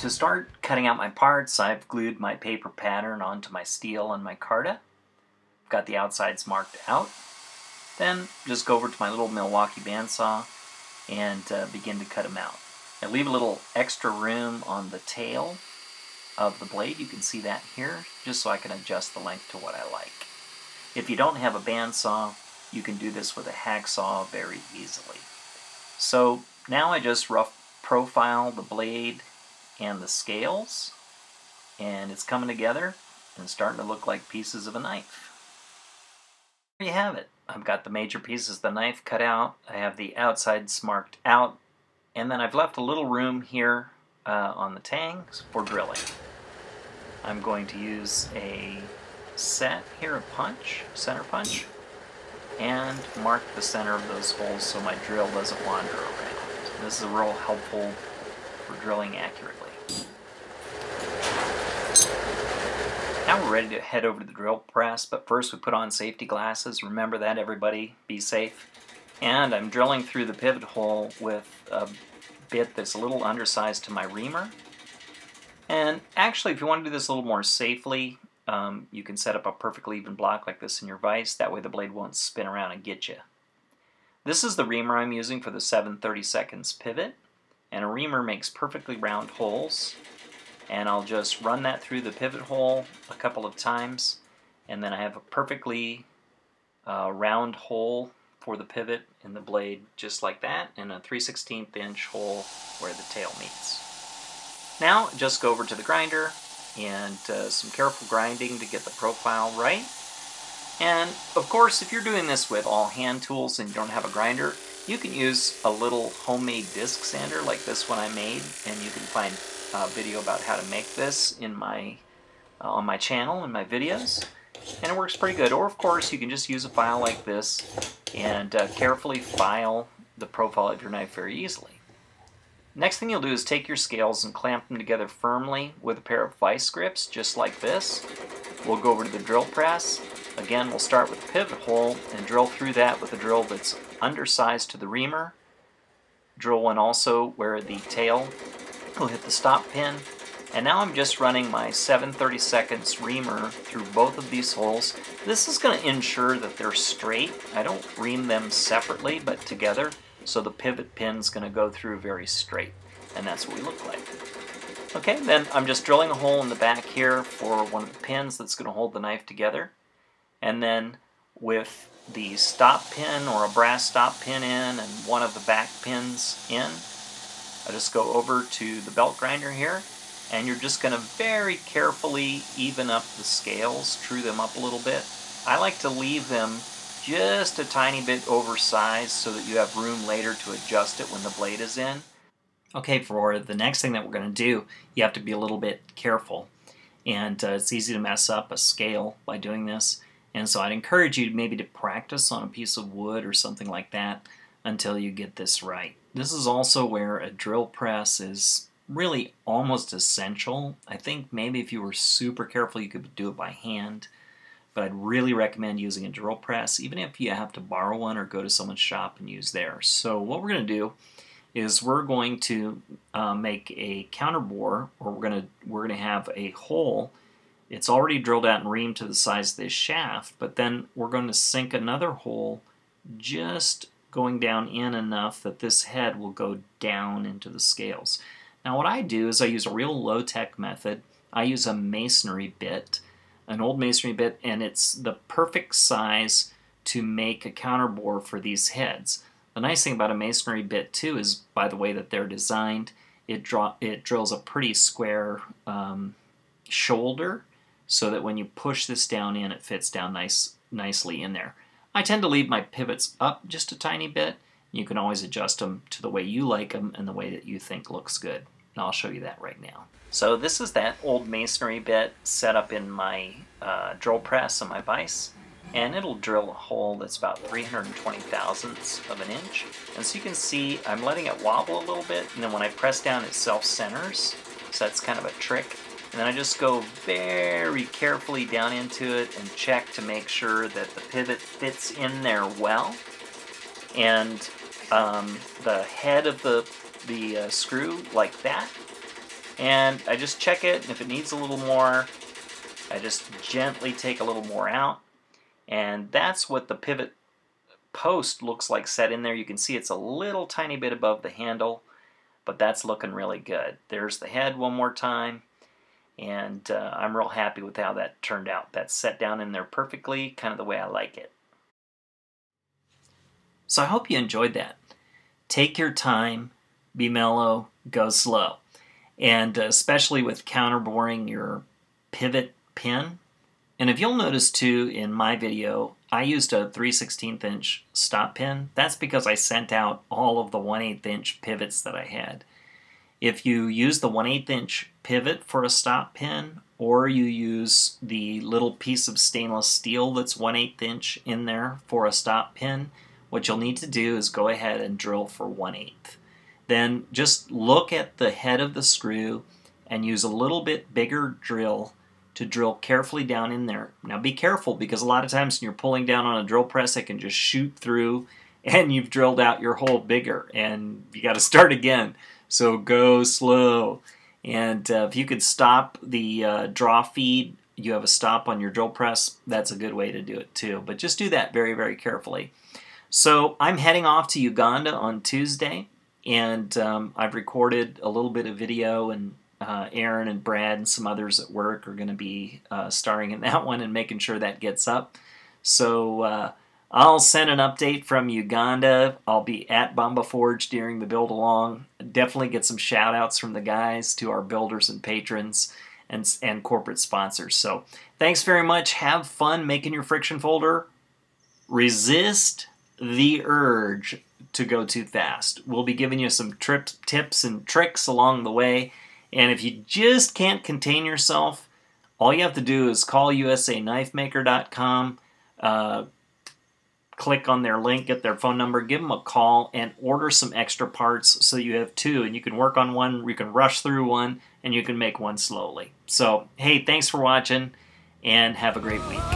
to start cutting out my parts, I've glued my paper pattern onto my steel and my micarta. Got the outsides marked out. Then just go over to my little Milwaukee bandsaw and begin to cut them out. I leave a little extra room on the tail of the blade. You can see that here, just so I can adjust the length to what I like. If you don't have a bandsaw, you can do this with a hacksaw very easily. So now I just rough profile the blade and the scales, and it's coming together and starting to look like pieces of a knife. There you have it. I've got the major pieces of the knife cut out. I have the outsides marked out, and then I've left a little room here on the tangs for drilling. I'm going to use a set here, a center punch, and mark the center of those holes so my drill doesn't wander around. This is real helpful for drilling accurately. Now we're ready to head over to the drill press, but first we put on safety glasses. Remember that, everybody. Be safe. And I'm drilling through the pivot hole with a bit that's a little undersized to my reamer. And actually, if you want to do this a little more safely, you can set up a perfectly even block like this in your vise. That way the blade won't spin around and get you. This is the reamer I'm using for the 7/32 pivot. And a reamer makes perfectly round holes. And I'll just run that through the pivot hole a couple of times, and then I have a perfectly round hole for the pivot in the blade, just like that, and a 3/16 inch hole where the tail meets. Now just go over to the grinder and some careful grinding to get the profile right. And of course, if you're doing this with all hand tools and you don't have a grinder, you can use a little homemade disc sander like this one I made, and you can find a video about how to make this in my on my channel in my videos, and it works pretty good. Or of course you can just use a file like this and carefully file the profile of your knife very easily. Next thing you'll do is take your scales and clamp them together firmly with a pair of vice grips, just like this. We'll go over to the drill press. Again, we'll start with the pivot hole and drill through that with a drill that's undersized to the reamer. Drill one also where the tail will hit the stop pin. And now I'm just running my 7/32 reamer through both of these holes. This is going to ensure that they're straight. I don't ream them separately, but together, so the pivot pin's going to go through very straight. And that's what we look like. Okay, then I'm just drilling a hole in the back here for one of the pins that's going to hold the knife together. And then with the stop pin or a brass stop pin in and one of the back pins in, I just go over to the belt grinder here, and you're just going to very carefully even up the scales, true them up a little bit. I like to leave them just a tiny bit oversized so that you have room later to adjust it when the blade is in. Okay, for the next thing that we're going to do, you have to be a little bit careful. And it's easy to mess up a scale by doing this. And so I'd encourage you maybe to practice on a piece of wood or something like that until you get this right. This is also where a drill press is really almost essential. I think maybe if you were super careful you could do it by hand, but I'd really recommend using a drill press, even if you have to borrow one or go to someone's shop and use theirs. So what we're going to do is we're going to make a counterbore, or we're going to have a hole. It's already drilled out and reamed to the size of this shaft, but then we're going to sink another hole just going down in enough that this head will go down into the scales. Now what I do is I use a real low-tech method. I use a masonry bit, an old masonry bit, and it's the perfect size to make a counterbore for these heads. The nice thing about a masonry bit too is, by the way that they're designed, it drills a pretty square shoulder, so that when you push this down in, it fits down nicely in there. I tend to leave my pivots up just a tiny bit. You can always adjust them to the way you like them and the way that you think looks good. And I'll show you that right now. So this is that old masonry bit set up in my drill press on my vise. And it'll drill a hole that's about 320 thousandths of an inch. And so you can see I'm letting it wobble a little bit, and then when I press down it self-centers. So that's kind of a trick. And then I just go very carefully down into it and check to make sure that the pivot fits in there well. And the head of the screw like that. And I just check it, and if it needs a little more, I just gently take a little more out. And that's what the pivot post looks like set in there. You can see it's a little tiny bit above the handle, but that's looking really good. There's the head one more time, and I'm real happy with how that turned out. That's set down in there perfectly, kind of the way I like it. So I hope you enjoyed that. Take your time, be mellow, go slow. And especially with counterboring your pivot pin. And if you'll notice too, in my video, I used a 3/16 inch stop pin. That's because I sent out all of the 1/8 inch pivots that I had. If you use the 1/8 inch pivot for a stop pin, or you use the little piece of stainless steel that's 1/8 inch in there for a stop pin, what you'll need to do is go ahead and drill for 1/8. Then just look at the head of the screw and use a little bit bigger drill to drill carefully down in there. Now be careful, because a lot of times when you're pulling down on a drill press, it can just shoot through and you've drilled out your hole bigger and you got to start again. So go slow. And if you could stop the draw feed, you have a stop on your drill press, that's a good way to do it too. But just do that very, very carefully. So I'm heading off to Uganda on Tuesday. And I've recorded a little bit of video, and Aaron and Brad and some others at work are going to be starring in that one and making sure that gets up. So I'll send an update from Uganda. I'll be at Bamba Forge during the build along. Definitely get some shout outs from the guys to our builders and patrons and corporate sponsors. So thanks very much. Have fun making your friction folder. Resist the urge to go too fast. We'll be giving you some tips and tricks along the way. And if you just can't contain yourself, all you have to do is call usanifemaker.com, click on their link, get their phone number, give them a call, and order some extra parts so you have two. And you can work on one, you can rush through one, and you can make one slowly. So, hey, thanks for watching, and have a great week.